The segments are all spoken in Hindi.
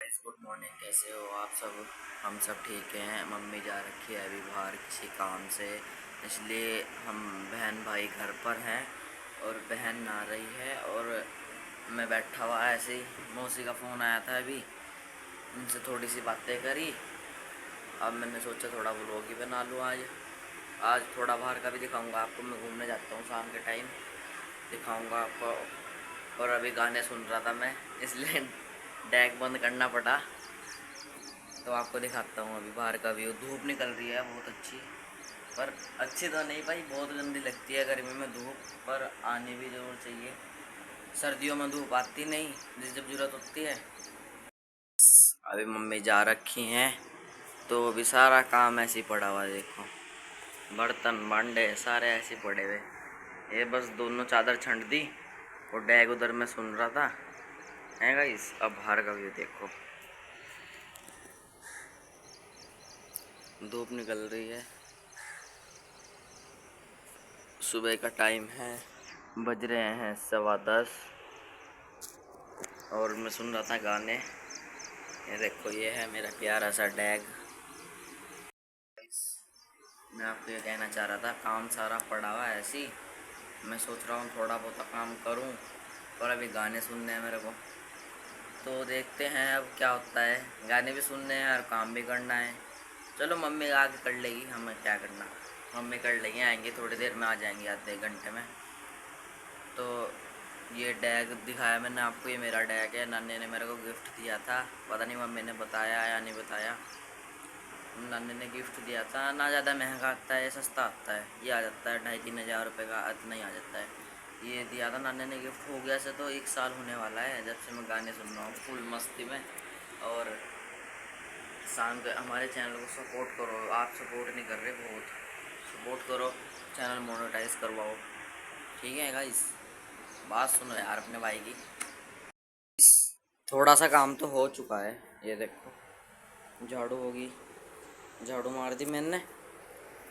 Guys good morning. कैसे हो आप सब? हम सब ठीक हैं। मम्मी जा रखी है अभी बाहर किसी काम से, इसलिए हम बहन भाई घर पर हैं और बहन नहा रही है और मैं बैठा हुआ ऐसे ही। मौसी का फ़ोन आया था अभी, उनसे थोड़ी सी बातें करी। अब मैंने सोचा थोड़ा व्लॉग ही बना लूँ आज थोड़ा बाहर का भी दिखाऊंगा आपको। मैं घूमने जाता हूँ शाम के टाइम, दिखाऊंगा आपको। और अभी गाने सुन रहा था मैं, इसलिए डैक बंद करना पड़ा। तो आपको दिखाता हूँ अभी बाहर का व्यू। धूप निकल रही है बहुत अच्छी, पर अच्छी तो नहीं भाई, बहुत गंदी लगती है गर्मी में धूप, पर आनी भी ज़रूर चाहिए। सर्दियों में धूप आती नहीं, जब ज़रूरत होती है। अभी मम्मी जा रखी हैं तो अभी सारा काम ऐसे ही पड़ा हुआ है। देखो बर्तन भांडे सारे ऐसे पड़े हुए। ये बस दोनों चादर छंट दी और डैग उधर मैं सुन रहा था है गाइस। अब बाहर का व्यू देखो, धूप निकल रही है, सुबह का टाइम है, बज रहे हैं 10:15 और मैं सुन रहा था गाने। ये देखो ये है मेरा प्यारा सा डैग। मैं आपको ये कहना चाह रहा था, काम सारा पड़ा हुआ है ऐसी। मैं सोच रहा हूँ थोड़ा बहुत काम करूँ, पर अभी गाने सुनने हैं मेरे को, तो देखते हैं अब क्या होता है। गाने भी सुनने हैं और काम भी करना है। चलो मम्मी आगे कर लेगी, हमें क्या करना। मम्मी कर लेंगे, आएंगे थोड़ी देर में, आ जाएंगे आधे घंटे में। तो ये डैग दिखाया मैंने आपको, ये मेरा डैग है, नानी ने मेरे को गिफ्ट दिया था। पता नहीं मम्मी ने बताया या नहीं बताया। नानी ने गिफ्ट दिया था। ना ज़्यादा महंगा आता है, सस्ता आता है। ये आ जाता है 2,500-3,000 रुपये का, इतना ही आ जाता है। ये दिया था नानी ने गिफ्ट। हो गया से तो 1 साल होने वाला है जब से मैं गाने सुन रहा हूँ फुल मस्ती में। और शाम के हमारे चैनल को सपोर्ट करो, आप सपोर्ट नहीं कर रहे, बहुत सपोर्ट करो, चैनल मोनेटाइज करवाओ, ठीक है गाइस। बात सुनो यार अपने भाई की। थोड़ा सा काम तो हो चुका है, ये देखो झाड़ू होगी, झाड़ू मार दी मैंने,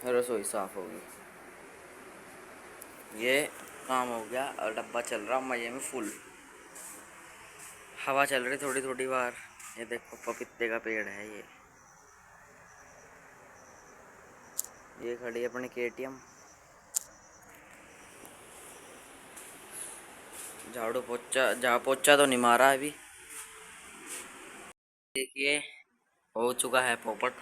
रसोई साफ होगी, ये काम हो गया। और डब्बा चल रहा मजे में फुल, हवा चल रही थोड़ी थोड़ी बार। ये देखो पपीते का पेड़ है, ये खड़ी है अपनी KTM। झाड़ू पोछा तो नहीं मारा अभी। देखिए हो चुका है पोपट,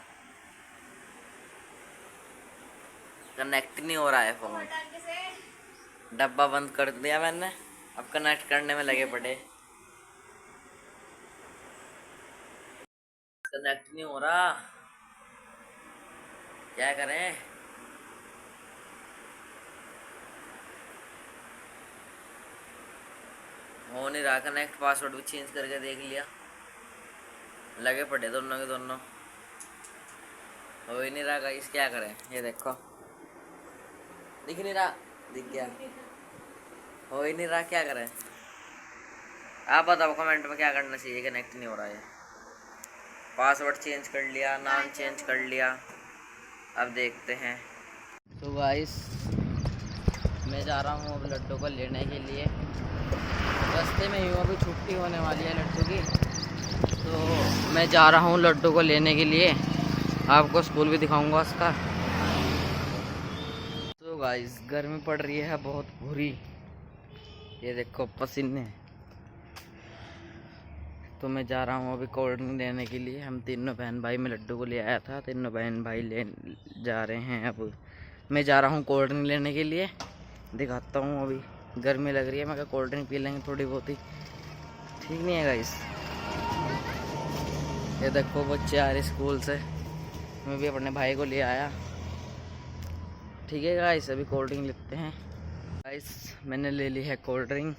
कनेक्ट नहीं हो रहा है फोन। डब्बा बंद कर दिया मैंने, अब कनेक्ट करने में लगे पड़े। कनेक्ट नहीं हो रहा, क्या करें। हो नहीं रहा कनेक्ट, पासवर्ड भी चेंज करके देख लिया, लगे पड़े दोनों के दोनों, हो ही नहीं रहा गाइस, क्या करें। ये देखो दिख नहीं रहा, दिख गया, हो ही नहीं रहा, क्या करें। आप बताओ कमेंट में क्या करना चाहिए। कनेक्ट नहीं हो रहा है, पासवर्ड चेंज कर लिया, नाम चेंज कर लिया, अब देखते हैं। तो गाइस मैं जा रहा हूँ अब लड्डू को लेने के लिए। रास्ते में ही हूँ, अभी छुट्टी होने वाली है लड्डू की, तो मैं जा रहा हूँ लड्डू को लेने के लिए। आपको स्कूल भी दिखाऊंगा उसका। तो गाइस गर्मी पड़ रही है बहुत बुरी, ये देखो पसीने। तो मैं जा रहा हूँ अभी कोल्ड ड्रिंक लेने के लिए। हम तीनों बहन भाई, मैं लड्डू को ले आया था, तीनों बहन भाई ले जा रहे हैं। अब मैं जा रहा हूँ कोल्ड ड्रिंक लेने के लिए, दिखाता हूँ। अभी गर्मी लग रही है, मैं कहा कोल्ड ड्रिंक पी लेंगे थोड़ी बहुत ही, ठीक नहीं है गाइस। ये देखो बच्चे आ रहे स्कूल से, मैं भी अपने भाई को ले आया, ठीक है गाइस। अभी कोल्ड ड्रिंक लेते हैं गाइस। मैंने ले ली है कोल्ड ड्रिंक।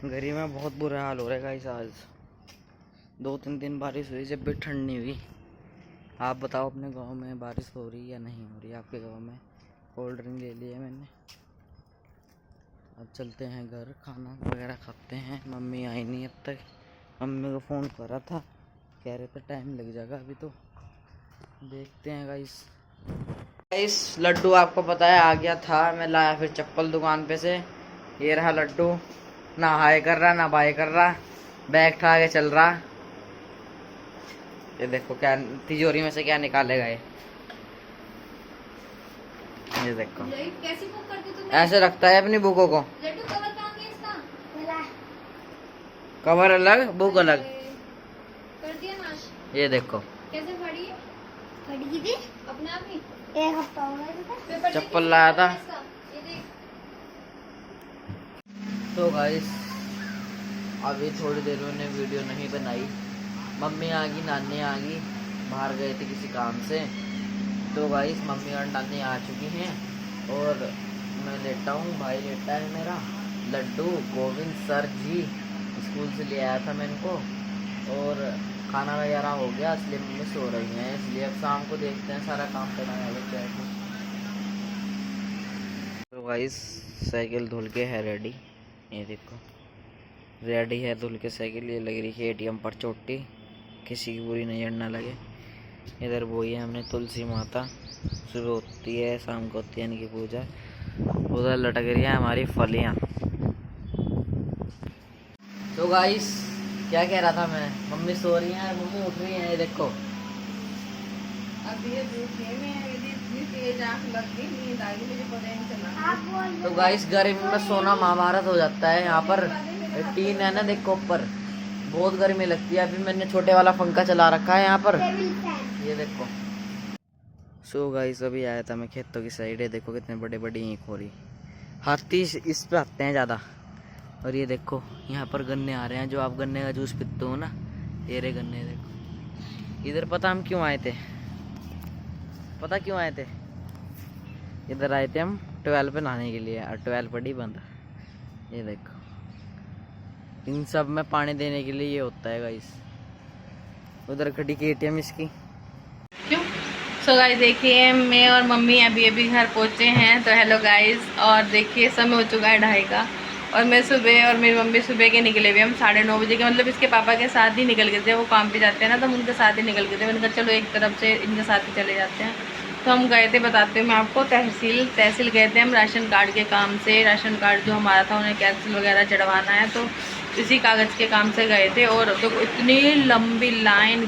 गर्मी में बहुत बुरा हाल हो रहा है गाइस। आज 2-3 दिन बारिश हुई, जब भी ठंड नहीं हुई। आप बताओ अपने गांव में बारिश हो रही है या नहीं हो रही है आपके गांव में। कोल्ड ड्रिंक ले लिया मैंने, अब चलते हैं घर, खाना वगैरह खाते हैं। मम्मी आई नहीं अब तक, मम्मी को फ़ोन करा था, कह रहे थे टाइम लग जाएगा अभी, तो देखते हैं गाइस। लड्डू आपको पता है आ गया था, मैं लाया फिर चप्पल दुकान पे से। ये रहा लड्डू, ना हाय कर रहा ना बाय कर रहा, बैग उठा के चल रहा। ये देखो क्या तिजोरी में से क्या निकालेगा ये देखो कैसी बुक करती तुम? ऐसे रखता है अपनी बुकों को। लड्डू कवर कहाँ गया इसका? कवर अलग बुक अलग। कर दिया नाश। ये देखो कैसे फड़ी है? फड़ी थी अपने आप ही। एक हफ्ता हो गया। चप्पल लाया था। ये देख। तो गाइस अभी थोड़ी देर में वीडियो नहीं बनाई, मम्मी आ गई, नानी आ गई, बाहर गए थे किसी काम से। तो गाइस मम्मी और नानी आ चुकी हैं और मैं लेटा हूँ, भाई लेटा है मेरा। लड्डू गोविंद सर जी स्कूल से ले आया था मैं इनको, और खाना वगैरह हो गया, इसलिए मम्मी सो रही हैं। इसलिए अब शाम को देखते हैं, सारा काम करना है क्या। तो गाइस साइकिल धुल के है रेडी, ये देखो रेडी है धुल के साइकिल। ये लग रही है एटीएम पर चोटी, किसी की बुरी नजर ना लगे। इधर वो ही है हमने तुलसी माता, सुबह होती है शाम को होती है इनकी पूजा। उधर लटक रही है हमारी फलियाँ। तो गाइस क्या कह रहा था मैं, मम्मी सो रही हैं, मम्मी उठ रही हैं, ये देखो। अब ये देखिए मैं इतनी तेज आंख लग गई, नींद आ गई, मुझे पता ही नहीं चला। तो गाइस गर्मी में सोना महाभारत हो जाता है। यहाँ पर टीन है ना, देखो ऊपर बहुत गर्मी लगती है। अभी मैंने छोटे वाला पंखा चला रखा है यहाँ पर, ये देखो। सो गाइस अभी आया था मैं खेतों की साइड है, देखो कितने बड़े बड़े ईंख हो रही। हाथी इस पे आते हैं ज़्यादा। और ये देखो यहाँ पर गन्ने आ रहे हैं, जो आप गन्ने का जूस पीते हो ना, ये रहे गन्ने। देखो इधर पता हम क्यों आए थे, पता क्यों आए थे? इधर आए थे हम 12 पे नहाने के लिए, और 12 पड़ी बंद। ये देखो इन सब में पानी देने के लिए ये होता है गाइस। उधर खड़ी KTM इसकी। क्यों? सो गाइस देखिए मैं और मम्मी अभी घर पहुंचे हैं। तो हेलो गाइस, और देखिए समय हो चुका है 2:30 का, और मैं सुबह और मेरी मम्मी सुबह के निकले हुए, हम 9:30 बजे के, मतलब इसके पापा के साथ ही निकल गए थे। वो काम पे जाते हैं ना, तो हम उनके साथ ही निकल गए थे। मैंने कहा चलो एक तरफ से इनके साथ ही चले जाते हैं। तो हम गए थे, बताते हूँ मैं आपको, तहसील गए थे हम राशन कार्ड के काम से। राशन कार्ड जो हमारा था उन्हें कैंसिल वगैरह चढ़वाना है, तो इसी कागज़ के काम से गए थे। और तो इतनी लंबी लाइन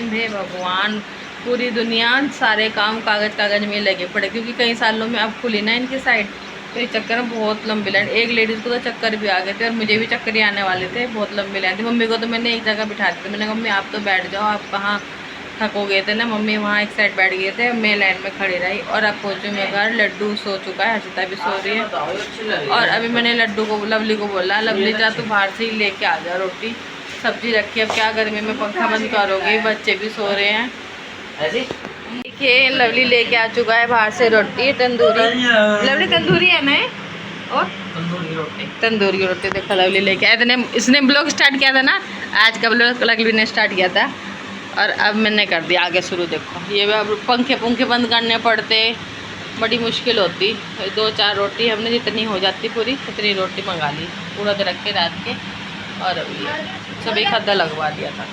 भे भगवान, पूरी दुनिया सारे काम कागज़ में लगे पड़े, क्योंकि कई सालों में अब खुली ना इनकी साइड, तो इस चक्कर में बहुत लंबी लाइन। एक लेडीज़ को तो चक्कर भी आ गए थे, और मुझे भी चक्कर ही आने वाले थे, बहुत लंबी लाइन थी। मम्मी को तो मैंने एक जगह बिठा दी थी, मैंने कहा मम्मी आप तो बैठ जाओ, आप कहाँ थक हो गए थे ना। मम्मी वहाँ एक साइड बैठ गए थे, मैं लाइन में खड़ी रही। और अब पहुँचूँ मैं घर, लड्डू सो चुका है, हर्षिता भी सो रही है। और अभी मैंने लवली को बोला, लवली जा तू बाहर से ही लेके आ जा, रोटी सब्जी रखी। अब क्या गर्मी में पंखा बंद करोगे, बच्चे भी सो रहे हैं। देखिए लवली लेके आ चुका है बाहर से रोटी तंदूरी। लवली तंदूरी है ना, और तंदूरी रोटी देखो लवली लेके आया। इसने ब्लॉग स्टार्ट किया था ना, आज का ब्लॉग लवली ने स्टार्ट किया था, और अब मैंने कर दिया आगे शुरू। देखो ये अब पंखे बंद करने पड़ते, बड़ी मुश्किल होती। 2-4 रोटी हमने जितनी हो जाती पूरी उतनी रोटी मंगा ली, पूरा दे रख के रात के, और सभी खद्दा लगवा दिया था।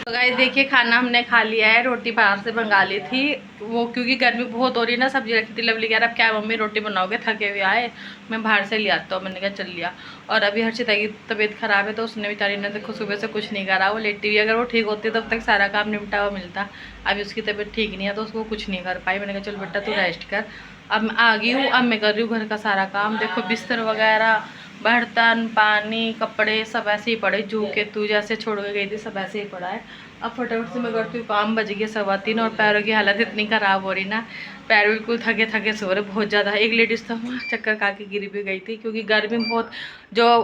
तो गाइस देखिए खाना हमने खा लिया है, रोटी बाहर से मंगा ली थी वो, क्योंकि गर्मी बहुत हो रही है ना। सब्जी रखी थी, लवली कह रहा अब क्या मम्मी रोटी बनाओगे, थके हुए आए, मैं बाहर से ले आता हूँ। मैंने कहा चल लिया। और अभी हर्षिता की तबीयत ख़राब है, तो उसने बेचारी ने देखो सुबह से कुछ नहीं करा, वो लेटी हुई। अगर वो ठीक होती तब तक सारा काम निपटा हुआ मिलता। अभी उसकी तबीयत ठीक नहीं है, तो उसको कुछ नहीं कर पाई। मैंने कहा चल बेटा तू रेस्ट कर। अब मैं आ गई हूँ, अब मैं कर रही हूँ घर का सारा काम। देखो बिस्तर वगैरह, बर्तन, पानी, कपड़े सब ऐसे ही पड़े, जू के तू जैसे छोड़ के गई थी सब ऐसे ही पड़ा है। अब फटाफट से मैं करती हूँ काम। बज गए 3:15, और पैरों की हालत इतनी ख़राब हो रही ना, पैर बिल्कुल थके सो रहे बहुत ज़्यादा। एक लेडीज़ तो वहाँ चक्कर खा के गिरी भी गई थी, क्योंकि गर्मी बहुत, जो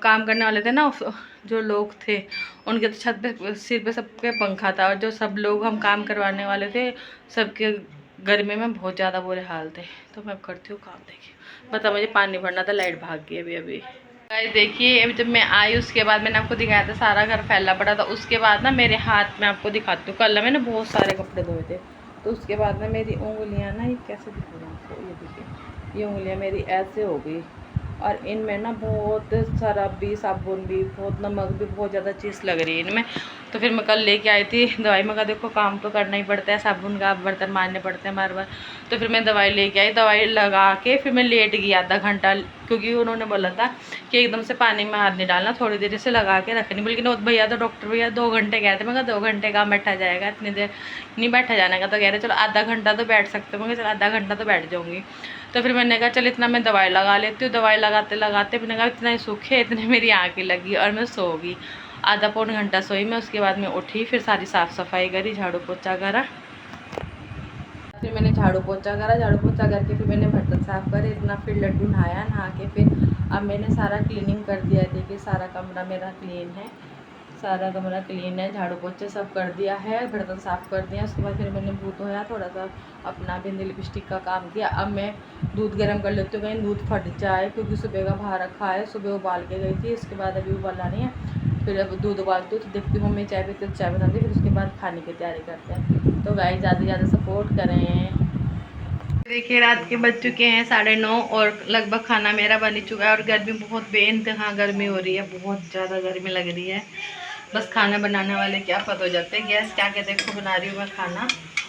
काम करने वाले थे ना, जो लोग थे उनके तो छत पे सिर पे सबके पंखा था, और जो सब लोग हम काम करवाने वाले थे सबके गर्मी में बहुत ज़्यादा बुरे हाल थे। तो मैं करती हूँ काम। देखिए बता, मुझे पानी भरना था, लाइट भाग गई अभी। गाइस देखिए अभी जब मैं आई उसके बाद मैंने आपको दिखाया था सारा घर फैला पड़ा था। उसके बाद ना मेरे हाथ में आपको दिखाती हूँ, कल मैंने बहुत सारे कपड़े धोए थे। तो उसके बाद ना मेरी उंगलियाँ ना, ये कैसे दिख रही हैं आपको, ये देखिए ये उंगलियाँ मेरी ऐसे हो गई, और इनमें ना बहुत सरफ भी, साबुन भी, बहुत नमक भी, बहुत ज़्यादा चीज़ लग रही है इनमें। तो फिर मैं कल लेके आई थी दवाई। मैं कहा देखो काम तो करना ही पड़ता है, साबुन का बर्तन मारने पड़ते हैं बार बार। तो फिर मैं दवाई लेके आई, दवाई लगा के फिर मैं लेट गई आधा घंटा, क्योंकि उन्होंने बोला था कि एकदम से पानी में हाथ नहीं डालना, थोड़ी देर से लगा के रखनी। बल्कि ना भैया तो डॉक्टर भैया 2 घंटे कह रहे थे। मैं कहा 2 घंटे कहाँ बैठा जाएगा, इतनी देर नहीं बैठा जाने का। तो कह रहे चलो आधा घंटा तो बैठ सकते हो। मैं कहा चलो आधा घंटा तो बैठ जाऊँगी। तो फिर मैंने कहा चल इतना मैं दवाई लगा लेती हूँ। दवाई लगाते लगाते मैंने कहा इतना ही सूखे, इतने मेरी आँखें लगी और मैं सो गई। आधा पौन घंटा सोई मैं। उसके बाद मैं उठी, फिर सारी साफ़ सफाई करी, झाड़ू पोछा करा। फिर मैंने झाड़ू पोछा करके फिर मैंने बर्तन साफ़ करे इतना। फिर लड्डू नहाया, नहा के फिर अब मैंने सारा क्लीनिंग कर दिया है। देखिए सारा कमरा मेरा क्लीन है, सारा कमरा क्लीन है, झाड़ू पोछे सब कर दिया है, बर्तन साफ़ कर दिया। उसके बाद फिर मैंने मुँह धोया, थोड़ा सा अपना बिंदी लिपस्टिक का काम किया। अब मैं दूध गर्म कर लेती हूँ, कहीं दूध फट जाए, क्योंकि सुबह का बाहर रखा है। सुबह उबाल के गई थी, इसके बाद अभी उबाला नहीं है। फिर अब दूध उबालती हूँ तो देखती हूँ मम्मी चाय पीती, चाय बनाती, फिर उसके बाद खाने की तैयारी करते हैं। तो गाइस ज़्यादा से ज़्यादा सपोर्ट करें। देखिए रात के बज चुके हैं 9:30 और लगभग खाना मेरा बन ही चुका है। और गर्मी बहुत बेइंतहा गर्मी हो रही है, बहुत ज़्यादा गर्मी लग रही है। बस खाना बनाने वाले क्या फत हो जाते हैं। गैस क्या कहते हैं, बना रही हूँ मैं खाना।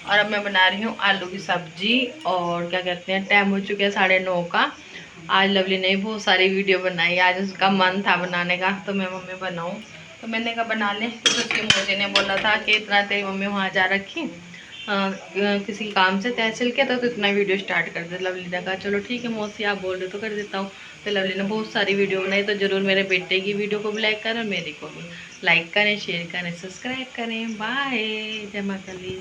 और अब मैं बना रही हूँ आलू की सब्जी। और क्या कहते हैं, टाइम हो चुका है 9:30 का। आज लवली ने बहुत सारी वीडियो बनाई, आज उसका मन था बनाने का, तो मैं मम्मी बनाऊँ। तो मैंने कहा बना लें, तो उसके मोजे ने बोला था कि इतना तेरी मम्मी वहाँ जा रखी किसी काम से तहसील के, तो इतना वीडियो स्टार्ट कर दे। लवली ने कहा चलो ठीक है मौसी आप बोल रहे तो कर देता हूँ। तो लवली ने बहुत सारी वीडियो बनाई। तो ज़रूर मेरे बेटे की वीडियो को भी लाइक करें और मेरी को भी लाइक करें, शेयर करें, सब्सक्राइब करें। बाय, जय माता दी।